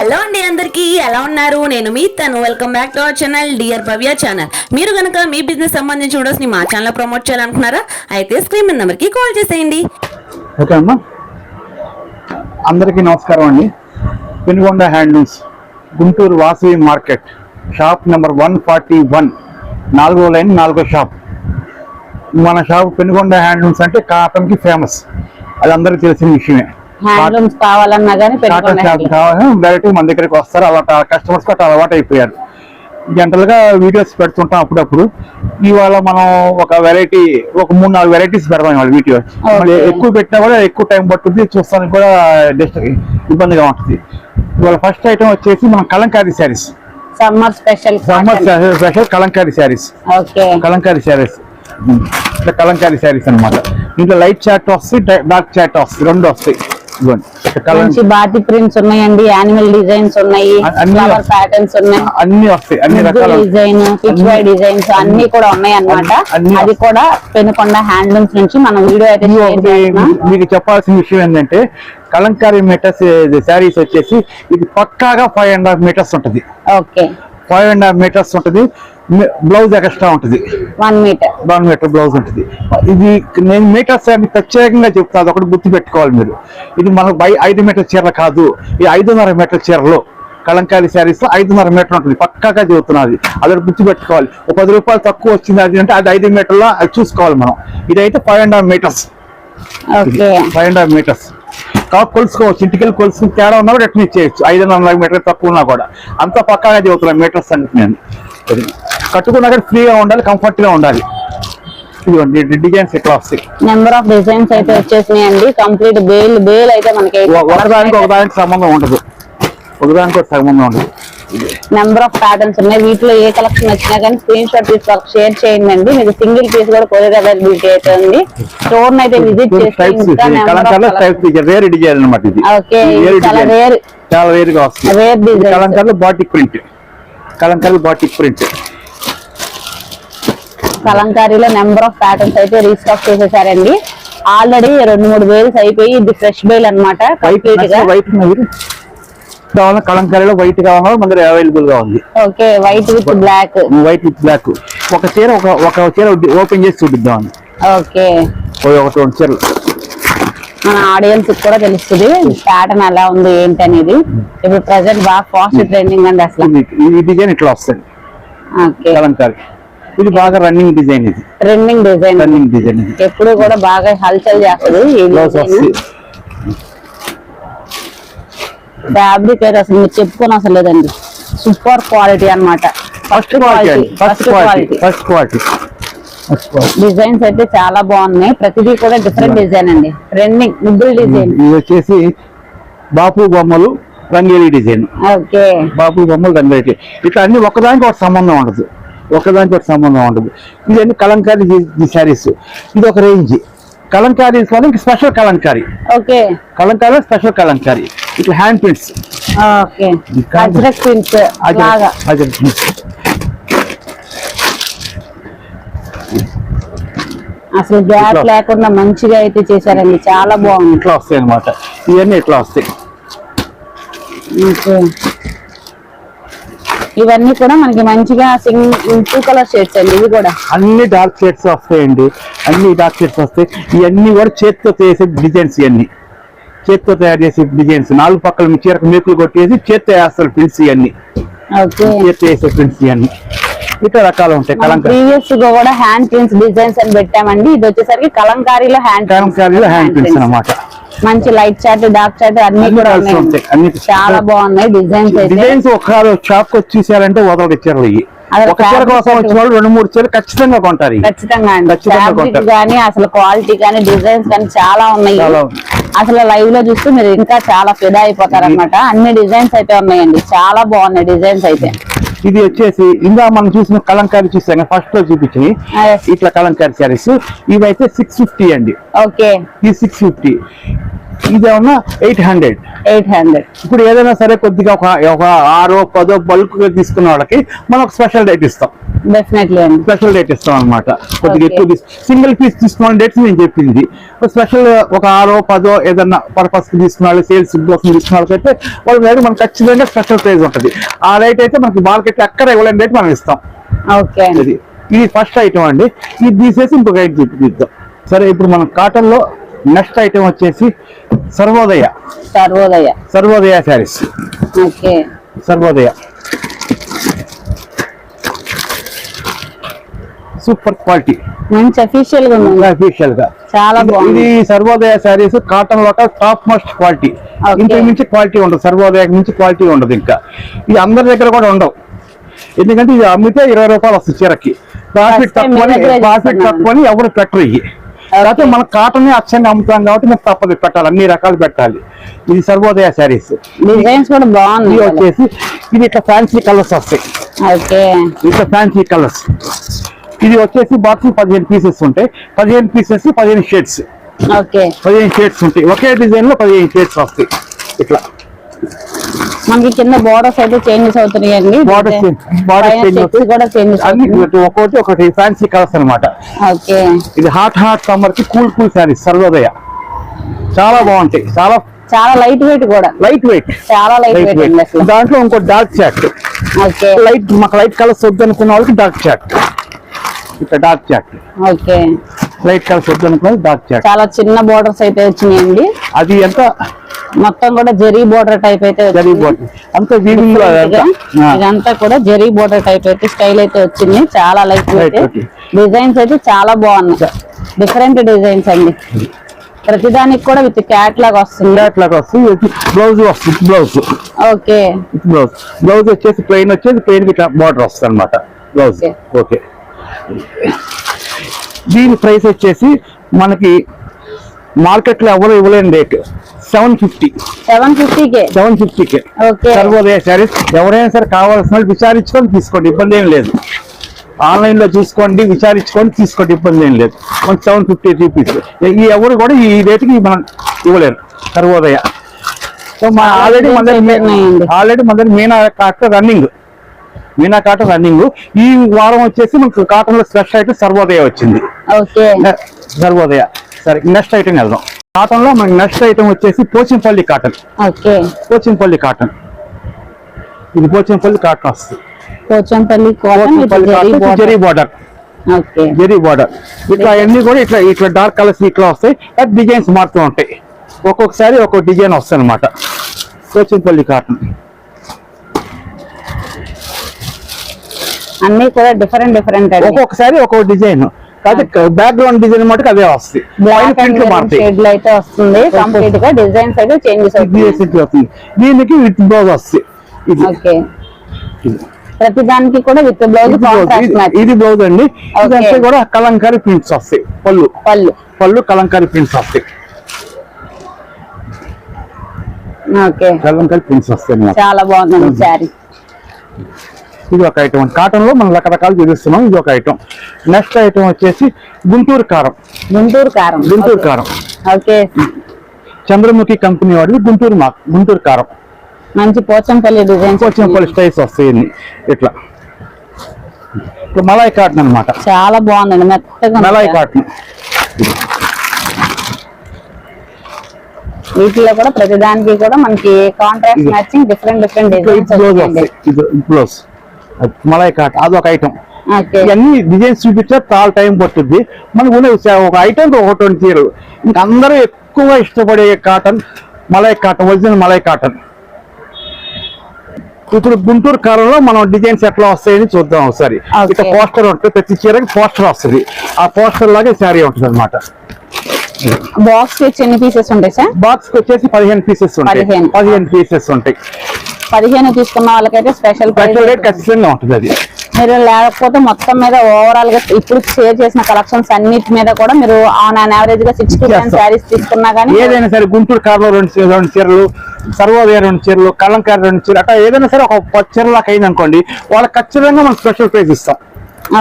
Hello అండి, అందరికీ ఎలా ఉన్నారు? నేను మీ తను. Welcome back to our channel dear Bhavya channel. మీరు కనుక మీ బిజినెస్ సంబంధించి వీడియోస్ ని మా ఛానల్ ప్రమోట్ చేయాలనుకున్నారా? అయితే స్క్రీన్ మీద నెంబర్ కి కాల్ చేసేయండి. ఓకే అమ్మా, అందరికీ నమస్కారం అండి. Penukonda handlooms, Guntur Vasavi market, shop number 141, 4వ లైన్, 4వ షాప్. మన షాప్ పెనుగొండ హ్యాండ్లూమ్స్ అంటే కాటన్కి ఫేమస్, అది అందరికీ తెలిసిన విషయమే. హ్యాండ్లూమ్స్ కావాలన్నా కానీ డైరెక్ట్ మన దగ్గరికి వస్తారు. అలా కస్టమర్స్ అట్లా అలవాటు అయిపోయారు. జనరల్ గా వీడియోస్ పెడుతుంటాం అప్పుడప్పుడు. ఇవాళ మనం ఒక వెరైటీ, ఒక 3-4 వెరైటీస్ పెడతాం ఇవాళ వీడియో. ఎక్కువ పెట్టినా కూడా ఎక్కువ టైం పట్టుద్ది, చూస్తానికి కూడా ఇబ్బందిగా ఉంటుంది. ఇవాళ ఫస్ట్ ఐటమ్ వచ్చేసి మనం కలంకారీ శారీస్, సమ్మర్ స్పెషల్ కలంకారీ శారీస్. కలంకారీ శారీస్ కలంకారీ శారీస్ అనమాట. ఇంట్లో లైట్ చాట్ వస్తాయి, డార్క్ చాట్ వస్తాయి, రెండు వస్తాయి. మంచి బాతి ప్రింట్స్ ఉన్నాయండి, యానిమల్ డిజైన్స్ ఉన్నాయి, ఫ్లవర్ ప్యాటర్న్స్ ఉన్నాయి, అన్ని వస్తాయి. అన్ని రకాల డిజైన్, పిచ్ వై డిజైన్స్ అన్ని కూడా ఉన్నాయి అన్నమాట. అది కూడా పెనుకొండ హ్యాండ్లూమ్స్ నుంచి మనం వీడియో అయితే మీకు చెప్పాల్సిన విషయం ఏంటంటే, కలంకారీ మీటర్స్ శారీస్ వచ్చేసి ఇది పక్కాగా 5.5 మీటర్స్ ఉంటుంది. ఓకే, 5.5 మీటర్స్ ఉంటుంది. బ్లౌజ్ ఎక్స్ట్రా ఉంటుంది, 1 మీటర్ బ్లౌజ్ ఉంటుంది. ఇది నేను మీటర్స్ అని ప్రత్యేకంగా చెప్తాను, ఒకటి గుర్తు పెట్టుకోవాలి మీరు. ఇది మనకు 5 మీటర్ చీరలు కాదు, ఈ 5.5 మీటర్ చీరలు కలంకారీ శారీస్ 5.5 మీటర్ ఉంటుంది. పక్కాగా చెబుతున్నది, అది గుర్తు పెట్టుకోవాలి. ఒక 10 రూపాయలు తక్కువ వచ్చింది అది అంటే అది 5 మీటర్లో అది చూసుకోవాలి మనం. ఇదైతే 5.5 మీటర్స్, 5.5 మీటర్స్ కొలుసుకోవచ్చు. ఇంటికెళ్ళి కొలుసుకుని తేడా ఉన్నా కూడా రిటర్న్ ఇచ్చేయచ్చు. 5.5 మీటర్ తక్కువ ఉన్నా కూడా అంత పక్కాగా చెబుతున్నాను మీటర్స్ అంటే. నేను కట్టుకున్నా కూడా ఫ్రీగా ఉండాలి, కంఫర్ట్ గా ఉండాలి. ఇదిగోండి డిజైన్స్ ఎట్లా వస్తాయి. నెంబర్ ఆఫ్ డిజైన్స్ అయితే వచ్చేసినాయండి. కంప్లీట్ బేల్ అయితే మనకి ఒకదానికి సంబంధం ఉండదు, ఒకదానికి ఒక సంబంధం ఉండదు. నెంబర్ ఆఫ్ ప్యాటర్న్స్ ఉన్నాయి. వీటిలో ఏ కలెక్షన్ వచ్చినా కానీ స్క్రీన్ షాట్ తీసి వాళ్ళకి షేర్ చేయండి. మీకు సింగిల్ పీస్ కూడా కొరియర్ అవైలబిలిటీ అయితే ఉంది. స్టోర్ అయితే విజిట్ చేసి రేర్ డిజైన్ అన్నమాట. ఇది చాలా రేర్ గా వస్తుంది. Rare design kalamkari batik print, kalamkari batik print. కలంకారీలో నెంబర్ ఆఫ్ ప్యాటర్న్స్ అయితే రీస్టాక్ చేసేసారండి. ఆల్రెడీ 2-3 బేల్స్ అయిపోయి ఇది ఫ్రెష్ బేల్ అనమాట. కలంకారీలో వైట్ కావాలన్నా మన దగ్గర అవైలబుల్ గా ఉంది. Okay, white with black. ఒక చీర ఓపెన్ చేసి చూపిద్దాం. ఓకే, ఒక 2 చీరలు మన ఆడియన్స్ కూడా తెలుస్తుంది ప్యాటర్న్ ఎలా ఉంది ఏంటి అనేది. ఇప్పుడు ప్రెసెంట్ బాగా ఫాస్ట్ ట్రెండింగ్ అండి అసలు. ఈ డిజైన్ ఇట్లా వస్తుంది కలంకారీ. ఇది బాగా రన్నింగ్ డిజైన్, ఇది రన్నింగ్ డిజైన్ ఎప్పుడు కూడా బాగా హల్చల్ చేస్తుంది. ఫ్యాబ్రిక్ అయితే అసలు మీరు చెప్పుకొని అసలు లేదండి, సూపర్ క్వాలిటీ అనమాట. ఫస్ట్ క్వాలిటీ డిజైన్స్ అయితే చాలా బాగున్నాయి. ప్రతిదీ కూడా డిఫరెంట్ డిజైన్ అండి. రన్నింగ్ ముగ్గురు డిజైన్. ఇది వచ్చేసి బాపు బొమ్మలు రంగేలి డిజైన్. ఓకే, బాపు బొమ్మలు రంగేలి. ఇట్లా అన్ని ఒకదానికి ఒక సంబంధం ఉండదు, ఇదన్నీ కలంకారీ శారీస్. ఇది ఒక రేంజ్ కలంకారీస్ లో special kalamkari. Okay, kalamkari special kalamkari. ఇట్లా hand prints. Okay, ajrak prints లాగా. అసలు గ్యాప్ లేకుండా మంచిగా అయితే చేశారండి, చాలా బాగుంది. ఇట్లా వస్తాయి అనమాట, ఇవన్నీ ఇట్లా వస్తాయి. ఇవన్నీ కూడా మనకి మంచిగా 2 కలర్ షేడ్స్ అండి. ఇవి కూడా అన్ని డార్క్ షేడ్స్ వస్తాయండి, అన్ని డార్క్ షేడ్స్ వస్తాయి. ఇవన్నీ కూడా చేతితో చేసే డిజైన్స్, ఇవన్నీ చేతితో తయారు చేసే డిజైన్స్. 4 పక్కల చీరకు మేకులు కొట్టేసి చేతితో వేస్తారు ప్రింట్స్. ఇవన్నీ చేతితో వేసే ప్రింట్స్. ఇవన్నీ ఇట్లా రకాలు ఉంటాయి. ప్రీవియస్ గా కూడా హ్యాండ్ ప్రింట్స్ డిజైన్స్ అని పెట్టామండి. ఇది వచ్చేసరికి కలంకారీలో హ్యాండ్ ప్రింట్స్ అన్నమాట. మంచి లైట్ చాట్, డార్క్ చాట్ అన్ని కూడా ఉన్నాయి. చాలా బాగున్నాయి డిజైన్స్. ఒక షాప్ కి వచ్చి చూసారంటే వదలకి చీరలు. ఒక చీర కోసం వచ్చిన వాళ్ళు 2-3 చీరలు ఖచ్చితంగా కొంటారు. ఖచ్చితంగా అసలు క్వాలిటీ కానీ డిజైన్స్ కానీ చాలా ఉన్నాయి. అసలు లైవ్ లో చూస్తే మీరు ఇంకా చాలా ఫిదా అయిపోతారు అనమాట. అన్ని డిజైన్స్ అయితే ఉన్నాయండి, చాలా బాగున్నాయి డిజైన్స్ అయితే. ఇది వచ్చేసి ఇంకా మనం చూసిన కలంకారీ చూసాం ఫస్ట్ లో చూపించి ఇట్లా కలంకారీ శారీస్. ఇవైతే 650 అండి. ఓకే, ఇది 650. ఇదేమన్నా 800. ఇప్పుడు ఏదైనా సరే కొద్దిగా ఒక 6-10 బల్క్ తీసుకున్న వాళ్ళకి మనం ఒక స్పెషల్ రేట్ ఇస్తాం. డెఫినెట్లీ అండి. స్పెషల్ రేట్ ఇస్తాం అనమాట. కొద్దిగా Okay. ఎక్కువ సింగిల్ పీస్ తీసుకోవాలని రేట్స్ నేను చెప్పింది. స్పెషల్ ఒక 6-10 ఏదన్నా పర్పస్ కి తీసుకున్న సేల్స్ కోసం తీసుకున్న వాళ్ళకైతే వాళ్ళ రేట్ మనకు ఖచ్చితంగా స్పెషల్ ప్రైస్ ఉంటుంది. ఆ రేట్ అయితే మనకి మార్కెట్ ఎక్కడ ఇవ్వలేని రేట్ మనం ఇస్తాం. ఓకే అండి. ఇది ఫస్ట్ ఐటమ్ అండి. ఇది తీసేసి ఇంకొక ఐటమ్ చూపిద్దాం. సరే, ఇప్పుడు మనం కాటన్ లో నెక్స్ట్ ఐటమ్ వచ్చేసి Sarvodaya saris. Okay, Sarvodaya super quality, మంచి అఫీషియల్ గా ఉంది, అఫీషియల్ గా చాలా బాగుంది. ఇది సర్వోదయ శారీస్ కాటన్ లో టాప్ మోస్ట్ క్వాలిటీ. Okay. ఇంత మించి క్వాలిటీ ఉండదు, సర్వోదయ మించి క్వాలిటీ ఉండదు. ఇంకా ఇది అందరి దగ్గర కూడా ఉండవు. ఎందుకంటే ఇది అమ్మితే 20 రూపాయలు వస్తుంది చీరకి. ప్రాఫిట్ First time తక్కువని మీ దగ్గరే ప్రాఫిట్ చూస్తున్నాను. తక్కువని ఎవరు పెట్టరు. ఇవి కాకపోతే మన కాటన్ అచ్చంగా అమ్ముతాం కాబట్టి మనకు తప్పదు పెట్టాలి, అన్ని రకాలు పెట్టాలి. ఇది సర్వోదయ శారీస్. డిజైన్స్ కూడా ఇది బాగున్నాయి. వచ్చేసి ఇది ఇట్లా ఫ్యాన్సీ కలర్స్ వస్తాయి. ఓకే, ఇట్లా ఫ్యాన్సీ కలర్స్. ఇది వచ్చేసి బాక్స్ 15 పీసెస్ ఉంటాయి. 15 పీసెస్ 15 షేడ్స్. ఓకే, 15 షేడ్స్ ఉంటాయి. ఒకే డిజైన్ లో 15 షేడ్స్ వస్తాయి. ఇట్లా మనకి కింద బోర్డర్స్ అయితే చేంజెస్ అవుతున్నాయండి. బార్డర్ కూడా చేంజెస్ అన్ని అవుతున్నాయి. ఒకటి ఫ్యాన్సీ కలర్స్ అన్నమాట. ఓకే, ఇది హాట్ సమ్మర్ కి కూల్ శారీస్ సర్వోదయ. చాలా బాగుంటాయి, చాలా చాలా లైట్ వెయిట్ కూడా, లైట్ వెయిట్, చాలా లైట్ వెయిట్ అండి అసలు. దాంట్లో ఇంకో డార్క్ చాట్. ఓకే, మాకు లైట్ కలర్స్ వద్దు అనుకున్న వాళ్ళకి డార్క్ చాట్. ఇట్లా డార్క్ చాట్, ఓకే, లైట్ కలర్స్ వద్దు అనుకున్న డార్క్ చాట్. చాలా చిన్న బోర్డర్స్ అయితే వచ్చినాయండి. అది ఎంత మొత్తం కూడా జరీ బోర్డర్ టైప్ అయితే జరీ వచ్చింది. బోర్డర్ అంతా వీవింగ్ లో ఇదంతా కూడా జరీ బోర్డర్ టైప్ అయితే స్టైల్ అయితే వచ్చింది. చాలా లైట్ వెయిట్, డిజైన్స్ అయితే చాలా బాగున్నాయి, డిఫరెంట్ డిజైన్స్ అండి. ప్రతిదానికి కూడా విత్ క్యాట్లాగ్ వస్తుంది. క్యాట్లాగ్ వస్తుంది, బ్లౌజ్ వస్తుంది. ఓకే, బ్లౌజ్ వచ్చేసి ప్లెయిన్ ఇట్లా బార్డర్ వస్తుంది అనమాట బ్లౌజ్. Okay. ఓకే, దీని ప్రైస్ వచ్చేసి మనకి మార్కెట్ లో ఎవరు ఇవ్వలేని రేట్ 750. 750కే. ఓకే, సర్వోదయ శారీస్. ఎవరైనా సరే కావాల్సిన వాళ్ళు విచారించుకొని తీసుకోండి, ఇబ్బంది ఏం లేదు. ఆన్లైన్ లో చూసుకోండి, విచారించుకొని తీసుకోండి, ఇబ్బంది ఏం లేదు. మనకి 750 రూపీస్. ఈ ఎవరు కూడా ఈ రేటుకి మనం ఇవ్వలేరు సర్వోదయ. సో మా ఆల్రెడీ మన దగ్గర మీనా కాటన్ రన్నింగ్. ఈ వారం వచ్చేసి మనకు కాటన్ లో స్పెషల్ ఐటమ్ సర్వోదయ వచ్చింది. ఓకే, సర్వోదయ. సరే, నెక్స్ట్ ఐటమ్ వెళ్దాం. కాటన్ లో మనకి నెక్స్ట్ ఐటమ్ వచ్చేసి Pochampally cotton. Okay, Pochampally cotton. ఇది పోచంపల్లి కాటన్ వస్తుంది. Pochampally cotton zari border. Okay, zari border. ఇట్లా అన్ని కూడా ఇట్లా డార్క్ కలర్స్ ఇట్లా వస్తాయి. డిజైన్స్ మారుతూ ఉంటాయి. ఒక్కొక్కసారి ఒక్కొక్క డిజైన్ వస్తాయి అనమాట. పోచంపల్లి కాటన్ అన్ని కూడా డిఫరెంట్ అండి. ఒక్కొక్కసారి ఒక్కొక్క డిజైన్. కాకపోతే బ్యాక్గ్రౌండ్ డిజైన్ మటుకు అవే వస్తాయి. బ్లాక్ అండ్ షేడ్ లో అయితే వస్తుంది. కంప్లీట్ గా డిజైన్స్ అయితే చేంజెస్ అవుతుంది. దీనికి విత్ బ్లౌజ్ వస్తాయి. ఓకే, ప్రతి దానికి కూడా విత్ బ్లౌజ్. ఇది బ్లౌజ్ అండి. ఇదంతా కూడా కలంకారీ ప్రింట్స్ వస్తాయి. పళ్ళు కలంకారీ ప్రింట్స్ వస్తాయి. ఓకే, కలంకారీ ప్రింట్స్ వస్తాయి. చాలా బాగుంది శారీ. ఇది ఒక ఐటమ్. కాటన్ లో మనం రకరకాలు చూపిస్తున్నాం. ఇది ఒక ఐటమ్. నెక్స్ట్ ఐటమ్ వచ్చేసి గుంటూరు కారం. ఓకే, చంద్రముఖి కంపెనీ వాడి గుంటూరు కారం. మంచి పోచంపల్లి డిజైన్, పోచంపల్లి స్టైల్స్ వస్తాయి. ఇట్లా మలాయ్ కాటన్ అన్నమాట. చాలా బాగుందండి, మెత్తగా మలాయ్ కాటన్. వీటిలో కూడా ప్రతిదానికి కూడా మనకి contrast matching different blouse. Malay cotton అదొక ఐటమ్. ఓకే, ఇవన్నీ డిజైన్స్ చూపించే చాలా టైం పట్టుద్ది. మనకు ఒక ఐటమ్ ఒక 20 చీరలు. ఇంకా అందరూ ఎక్కువ ఇష్టపడే cotton Malay cotton, original Malay cotton. ఇప్పుడు గుంటూరు కారంలో మనం డిజైన్స్ ఎట్లా వస్తాయని చూద్దాం ఒకసారి. ఇట్లా పోస్టర్ ఉంటుంది, ప్రతి చీరకి పోస్టర్ వస్తుంది. ఆ పోస్టర్ లాగే శారీ ఉంటుంది అనమాట. బాక్స్ ఎన్ని పీసెస్ ఉంటాయి సార్? బాక్స్ వచ్చేసి 15 పీసెస్ ఉంటాయి. 15 పీసెస్ ఉంటాయి. 15 తీసుకున్న వాళ్ళకైతే స్పెషల్ రేట్ ఖచ్చితంగా ఉంటుంది. అది మీరు లేకపోతే మొత్తం మీద ఓవరాల్ గా ఇప్పుడు షేర్ చేసిన కలెక్షన్స్ అన్నిటి మీద కూడా మీరు ఆన్ యావరేజ్ గా 6 to 10 శారీస్ తీసుకున్నా కానీ ఏదైనా సరే గుంటూరు కారులో 2 చీరలు, సర్వోదయ 2 చీరలు, కలంకారీ 2 చీరలు, అట్లా ఏదైనా సరే ఒక 10 చీరల దాకా అయింది అనుకోండి, వాళ్ళకి ఖచ్చితంగా మనం స్పెషల్ ప్రైస్ ఇస్తాం.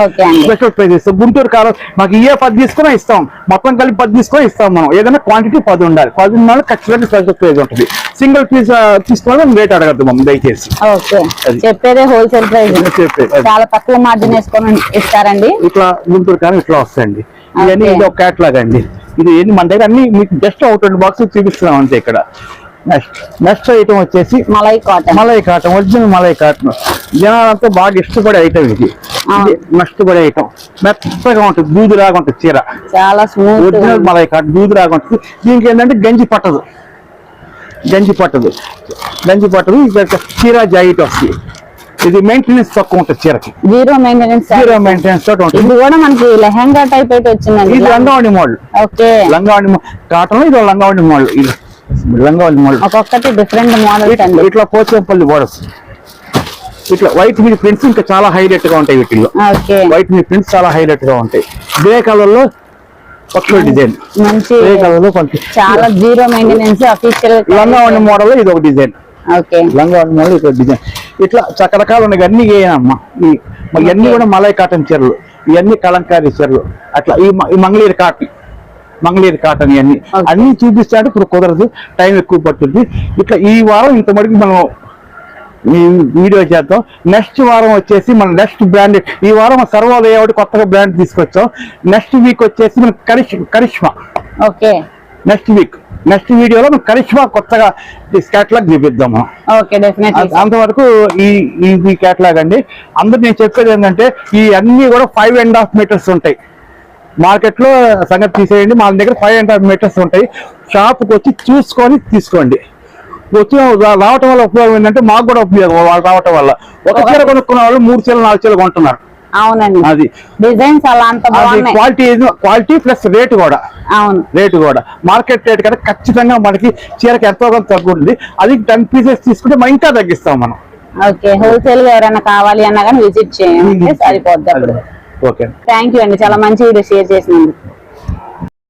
ఓకే అండి. స్పెషల్ ప్రైస్ ఇస్తాం. గుంటూరు కారం మాకు ఏ 10 తీసుకున్నా ఇస్తాం, మొత్తం కలిపి 10 తీసుకొని ఇస్తాం. మనం ఏదైనా క్వాంటిటీ 10 ఉండాలి. 10 ఉన్న ఖచ్చితంగా స్పెషల్ ప్రైస్ ఉంటుంది. సింగిల్ పీస్ తీసుకోవడం రేట్ అడగద్దు మమ్మల్ని దయచేసి. ఓకే, అది. చెప్పేదే హోల్సేల్ ప్రైస్, చెప్పేది అది. చాలా తక్కువ మార్జిన్ వేసుకొని ఇస్తారండి. ఇట్లా గుంటూరు కారం ఇట్లా వస్తాయండి. ఇవన్నీ Okay. ఇది ఒక క్యాట్లాగ్ అండి. ఇది ఏంటి మన దగ్గర అన్ని మీకు జస్ట్ ఒక 2 బాక్స్ చూపిస్తున్నాం అంతే. ఇక్కడ నెక్స్ట్ ఐటమ్ వచ్చేసి malai cotton. Malai cotton, original malai cotton. జనాలంతా బాగా ఇష్టపడే ఐటమ్ ఇది. ఇష్టపడే ఐటమ్, మెత్తగా ఉంటుంది, దూదులాగా ఉంటుంది చీర. చాలా స్మూత్. ఒరిజినల్ మలై కాటన్ దూదులాగా ఉంటుంది. దీనికి ఏంటంటే గంజి పట్టదు. ఇక్కడ చీర జాయిట్ వస్తుంది. ఇది మెయింటెనెన్స్ తక్కువ ఉంటుంది చీరకి. Zero maintenance. జీరో మెయింటెనెన్స్ తోటి ఉంటుంది. ఇది కూడా మనకి లెహంగా టైప్ అయితే వచ్చిందండి. ఇది లంగావణి మోడల్. ఓకే, లంగావణి కాటన్ లో ఇది లంగావణి మోడల్. ఇది లంగావణి మోడల్. ఒక్కొక్కటి డిఫరెంట్ మోడల్స్ అండి. ఇట్లా పోచంపల్లి బోర్డర్స్, ఇట్లా వైట్ మీద ప్రింట్స్ ఇంకా చాలా హైలైట్ గా ఉంటాయి. వీటిల్లో ఓకే, వైట్ మీద ప్రింట్స్ చాలా హైలైట్ గా ఉంటాయి. గ్రే కలర్ లో పక్కల డిజైన్, మంచి గ్రే కలర్ లో కొంచెం చాలా జీరో మెయింటెనెన్స్ అఫీషియల్. లంగావణి మోడల్ లో ఇది ఒక డిజైన్. ఓకే, లంగావణి మోడల్ ఇది ఒక డిజైన్. ఇట్లా రకరకాలు ఉన్నాయి. అన్ని ఏనమ్మా ఇవన్నీ కూడా మలై కాటన్ చీరలు, ఇవన్నీ కలంకారీ చీరలు. అట్లా ఈ మంగళీరు కాటన్ ఇవన్నీ అన్ని చూపిస్తాడు. ఇప్పుడు కుదరదు, టైం ఎక్కువ పడుతుంది. ఇట్లా ఈ వారం ఇంత మటుకు మనం ఈ వీడియో చేద్దాం. నెక్స్ట్ వారం వచ్చేసి మన నెక్స్ట్ బ్రాండ్, ఈ వారం సర్వోదయ ఒకటి కొత్తగా బ్రాండ్ తీసుకొచ్చాం. నెక్స్ట్ వీక్ వచ్చేసి మన కరిష్మా. ఓకే, నెక్స్ట్ వీడియోలో మనం కరిష్మా కొత్తగా క్యాటలాగ్ చూపిద్దాము. Okay, definitely. అంతవరకు ఈ క్యాటలాగ్ అండి. అందరూ నేను చెప్పేది ఏంటంటే ఈ అన్ని కూడా 5.5 మీటర్స్ ఉంటాయి. మార్కెట్ లో సంగతి తీసేయండి, మా దగ్గర 5.5 మీటర్స్ ఉంటాయి. షాప్కి వచ్చి చూసుకొని తీసుకోండి. వచ్చి రావటం వల్ల ఉపయోగం ఏంటంటే మాకు కూడా ఉపయోగం. వాళ్ళు రావటం వల్ల ఒక చీర కొనుక్కున్న వాళ్ళు 3 చీరలు 4 చీరలు కొంటున్నారు. అవునండి, అది డిజైన్స్ అలా అంత బాగున్నాయి. క్వాలిటీ ప్లస్ రేటు కూడా. అవును, రేటు కూడా మార్కెట్ రేట్ కదా ఖచ్చితంగా మనకి చీరకి ఎంతో కొంత తగ్గుతుంది. అది 10 పీసెస్ తీసుకుంటే మనం ఇంకా తగ్గిస్తాం మనం. ఓకే, హోల్సేల్ గా ఎవరైనా కావాలి అన్నా కానీ విజిట్ చేయండి, సరిపోద్ది అప్పుడు. ఓకే, థ్యాంక్ యూ అండి, చాలా మంచి వీడియో షేర్ చేసినందుకు.